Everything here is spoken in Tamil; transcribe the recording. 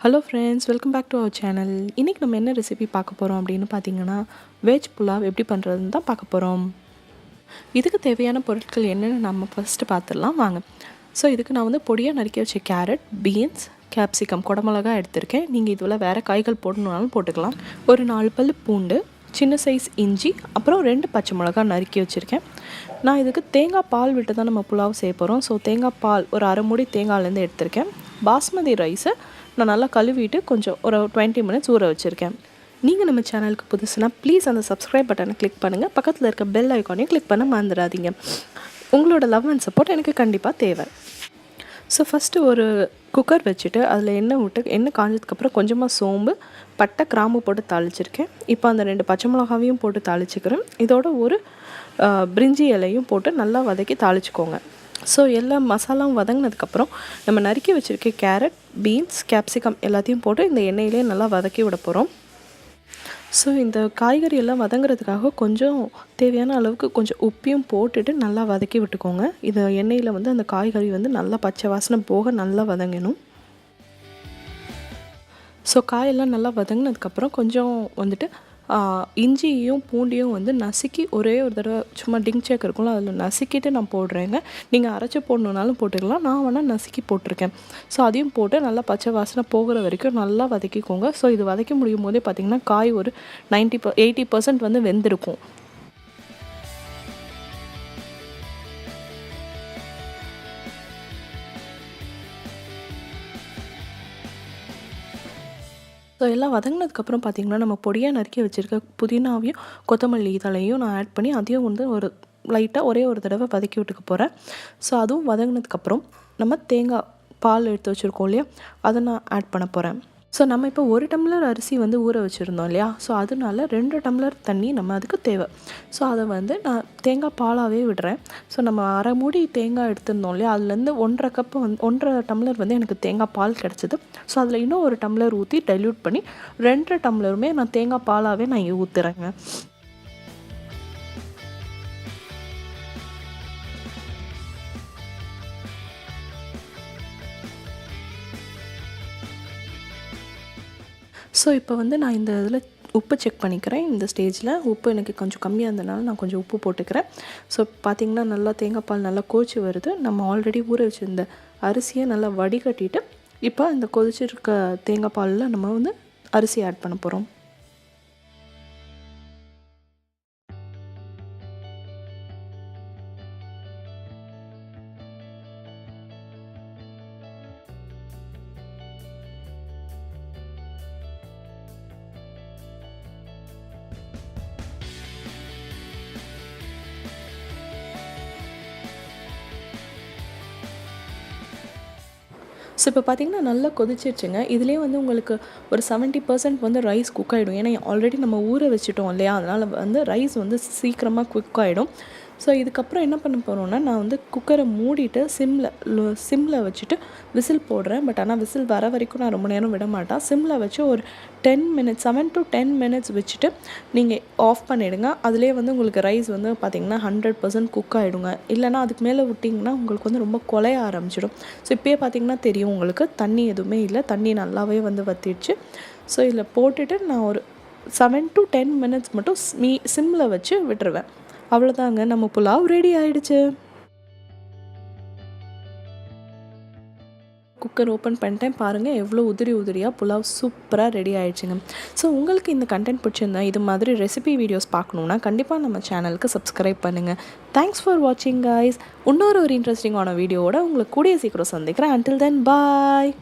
Hello friends, welcome back to our channel. இன்றைக்கி நம்ம என்ன ரெசிபி பார்க்க போகிறோம் அப்படின்னு பார்த்தீங்கன்னா, வெஜ் புலாவ் எப்படி பண்ணுறதுன்னு தான் பார்க்க போகிறோம். இதுக்கு தேவையான பொருட்கள் என்னென்னு நம்ம ஃபஸ்ட்டு பார்த்துடலாம் வாங்க. ஸோ இதுக்கு நான் வந்து பொடியாக நறுக்கி வச்ச கேரட், பீன்ஸ், கேப்சிகம், குடமிளகா எடுத்திருக்கேன். நீங்கள் இதில் வேறு காய்கள் போடணுன்னாலும் போட்டுக்கலாம். ஒரு 4 பல் பூண்டு, சின்ன சைஸ் இஞ்சி, அப்புறம் 2 பச்சை மிளகா நறுக்கி வச்சுருக்கேன். நான் இதுக்கு தேங்காய் பால் விட்டு தான் நம்ம புலாவ் செய்ய போகிறோம். ஸோ தேங்காய் பால் ஒரு அரை மூடி தேங்காய்லேருந்து எடுத்திருக்கேன். பாஸ்மதி ரைஸை நான் நல்லா கழுவிட்டு கொஞ்சம் ஒரு 20 மினிட்ஸ் ஊற வச்சுருக்கேன். நீங்கள் நம்ம சேனலுக்கு புதுசுனா ப்ளீஸ் அந்த சப்ஸ்கிரைப் பட்டனை கிளிக் பண்ணுங்கள். பக்கத்தில் இருக்க பெல் ஐக்கானையும் கிளிக் பண்ண மறந்துடாதீங்க. உங்களோட லவ் அண்ட் சப்போர்ட் எனக்கு கண்டிப்பாக தேவை. ஸோ ஃபஸ்ட்டு ஒரு குக்கர் வச்சுட்டு அதில் எண்ணெய் விட்டு எண்ணெய் காஞ்சதுக்கப்புறம் கொஞ்சமாக சோம்பு, பட்டை, கிராம்பு போட்டு தாளிச்சிருக்கேன். இப்போ அந்த 2 பச்சை மிளகாவையும் போட்டு தாளிச்சிக்கிறேன். இதோட ஒரு பிரிஞ்சி இலையும் போட்டு நல்லா வதக்கி தாளிச்சிக்கோங்க. ஸோ எல்லா மசாலாவும் வதங்கினதுக்கப்புறம் நம்ம நறுக்கி வச்சுருக்க கேரட், பீன்ஸ், கேப்சிகம் எல்லாத்தையும் போட்டு இந்த எண்ணெயிலே நல்லா வதக்கி விட போகிறோம். ஸோ இந்த காய்கறி எல்லாம் வதங்குறதுக்காக கொஞ்சம் தேவையான அளவுக்கு கொஞ்சம் உப்பையும் போட்டுட்டு நல்லா வதக்கி விட்டுக்கோங்க. இது எண்ணெயில் வந்து அந்த காய்கறி வந்து நல்லா பச்சை வாசனை போக நல்லா வதங்கணும். ஸோ காயெல்லாம் நல்லா வதங்கினதுக்கப்புறம் கொஞ்சம் வந்துட்டு இஞ்சியும் பூண்டையும் வந்து நசுக்கி ஒரே ஒரு தடவை சும்மா டிங் சேக் இருக்கும்ல, அதில் நசுக்கிட்டு நான் போடுறேங்க. நீங்கள் அரைச்சி போடணுன்னாலும் போட்டுக்கலாம். நான் வேணால் நசுக்கி போட்டிருக்கேன். ஸோ அதையும் போட்டு நல்லா பச்சை வாசனை போகிற வரைக்கும் நல்லா வதக்கிக்கோங்க. ஸோ இது வதக்கி முடியும் போதே பார்த்திங்கன்னா காய் ஒரு 80% வந்து வெந்திருக்கும். ஸோ எல்லாம் வதங்கினதுக்கப்புறம் பார்த்திங்கன்னா நம்ம பொடியாக நறுக்கி வச்சுருக்க புதினாவையும் கொத்தமல்லி தலையும் நான் ஆட் பண்ணி அதையும் வந்து ஒரு லைட்டாக ஒரே ஒரு தடவை வதக்கி விட்டுக்க போகிறேன். ஸோ அதுவும் வதங்கினதுக்கப்புறம் நம்ம தேங்காய் பால் எடுத்து வச்சுருக்கோம் இல்லையா, அதை நான் ஆட் பண்ண போகிறேன். ஸோ நம்ம இப்போ 1 டம்ளர் அரிசி வந்து ஊற வச்சுருந்தோம் இல்லையா, ஸோ அதனால 2 டம்ளர் தண்ணி நம்ம அதுக்கு தேவை. ஸோ அதை வந்து நான் தேங்காய் பாலாகவே விடுறேன். ஸோ நம்ம அரை மூடி தேங்காய் எடுத்திருந்தோம் இல்லையா, அதுலேருந்து 1.5 கப்பு 1.5 டம்ளர் வந்து எனக்கு தேங்காய் பால் கிடச்சிது. ஸோ அதில் இன்னும் 1 டம்ளர் ஊற்றி டைல்யூட் பண்ணி 2 டம்ளருமே நான் தேங்காய் பாலாகவே நான் இங்கே ஊற்றுறேங்க. ஸோ இப்போ வந்து நான் இந்த இதில் உப்பு செக் பண்ணிக்கிறேன். இந்த ஸ்டேஜில் உப்பு எனக்கு கொஞ்சம் கம்மியாக இருந்தனால நான் கொஞ்சம் உப்பு போட்டுக்கிறேன். ஸோ பார்த்திங்கன்னா நல்லா தேங்காய் பால் நல்லா கொதிச்சு வருது. நம்ம ஆல்ரெடி ஊற வச்சுருந்த அரிசியை நல்லா வடிகட்டிட்டு இப்போ இந்த கொதிச்சிருக்க தேங்காய் பாலில் நம்ம வந்து அரிசி ஆட் பண்ண போகிறோம். ஸோ இப்போ பார்த்திங்கன்னா நல்லா கொதிச்சிருச்சுங்க. இதுலேயே வந்து உங்களுக்கு ஒரு 70% வந்து ரைஸ் குக் ஆகிடும். ஏன்னா ஆல்ரெடி நம்ம ஊற வச்சுட்டோம் இல்லையா, அதனால் வந்து ரைஸ் வந்து சீக்கிரமாக குக் ஆகிடும். ஸோ இதுக்கப்புறம் என்ன பண்ண போகிறோன்னா, நான் வந்து குக்கரை மூடிட்டு சிம்மில் வச்சுட்டு விசில் போடுறேன். பட் ஆனால் விசில் வர வரைக்கும் நான் ரொம்ப நேரம் விட மாட்டேன். சிம்மில் வச்சு ஒரு 10 மினிட்ஸ் 7 to 10 மினிட்ஸ் வச்சுட்டு நீங்கள் ஆஃப் பண்ணிவிடுங்க. அதிலே வந்து உங்களுக்கு ரைஸ் வந்து பார்த்திங்கன்னா 100% குக் ஆகிடுங்க. இல்லைனா அதுக்கு மேலே விட்டிங்கன்னா உங்களுக்கு வந்து ரொம்ப குலைய ஆரம்பிச்சிடும். ஸோ இப்போயே பார்த்திங்கன்னா தெரியும் உங்களுக்கு தண்ணி எதுவுமே இல்லை, தண்ணி நல்லாவே வந்து வற்றிடுச்சு. ஸோ இதில் போட்டுட்டு நான் ஒரு 7 to 10 மினிட்ஸ் மட்டும் சிம்மில் வச்சு விட்டுருவேன். அவ்வளோதாங்க, நம்ம புலாவ் ரெடி ஆகிடுச்சு. குக்கர் ஓப்பன் பண்ணிட்டேன், பாருங்கள் எவ்வளோ உதிரியாக புலாவ் சூப்பராக ரெடி ஆகிடுச்சுங்க. ஸோ உங்களுக்கு இந்த கண்டென்ட் பிடிச்சிருந்தா இது மாதிரி ரெசிபி வீடியோஸ் பார்க்கணுன்னா கண்டிப்பாக நம்ம சேனலுக்கு சப்ஸ்கிரைப் பண்ணுங்கள். தேங்க்ஸ் ஃபார் வாட்சிங் கைஸ். இன்னொரு இன்ட்ரெஸ்டிங்கான வீடியோவோட உங்களுக்கு கூடிய சீக்கிரம் சந்திக்கிறேன். அன்டில் தென் பாய்.